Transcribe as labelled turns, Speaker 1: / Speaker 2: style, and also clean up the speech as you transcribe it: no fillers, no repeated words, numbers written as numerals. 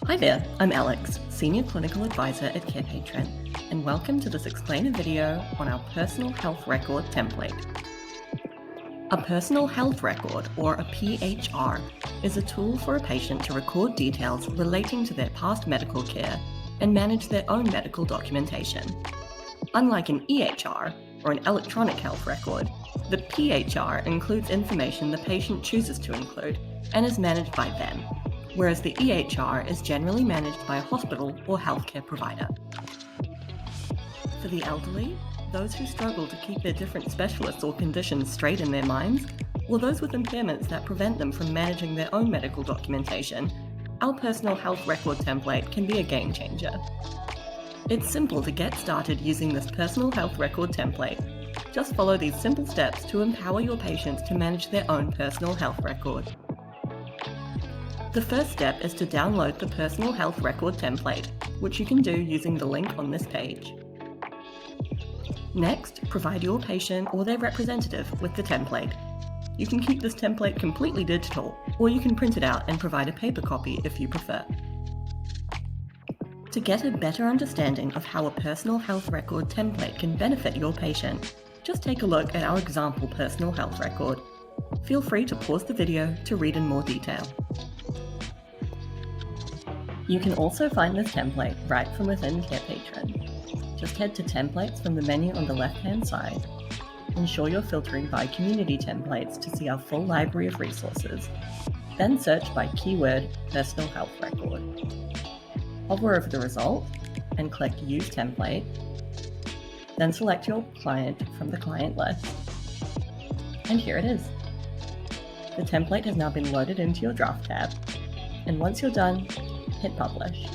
Speaker 1: Hi there, I'm Alex, Senior Clinical Advisor at Carepatron, and welcome to this explainer video on our Personal Health Record template. A Personal Health Record, or a PHR, is a tool for a patient to record details relating to their past medical care and manage their own medical documentation. Unlike an EHR, or an electronic health record, the PHR includes information the patient chooses to include and is managed by them, whereas the EHR is generally managed by a hospital or healthcare provider. For the elderly, those who struggle to keep their different specialists or conditions straight in their minds, or those with impairments that prevent them from managing their own medical documentation, our Personal Health Record template can be a game changer. It's simple to get started using this Personal Health Record template. Just follow these simple steps to empower your patients to manage their own personal health record. The first step is to download the Personal Health Record template, which you can do using the link on this page. Next, provide your patient or their representative with the template. You can keep this template completely digital, or you can print it out and provide a paper copy if you prefer. To get a better understanding of how a Personal Health Record template can benefit your patient, just take a look at our example Personal Health Record. Feel free to pause the video to read in more detail. You can also find this template right from within Carepatron. Just head to Templates from the menu on the left-hand side. Ensure you're filtering by Community Templates to see our full library of resources. Then search by keyword Personal Health Record. Hover over the result and click Use Template. Then select your client from the client list. And here it is. The template has now been loaded into your draft tab. And once you're done, hit Publish.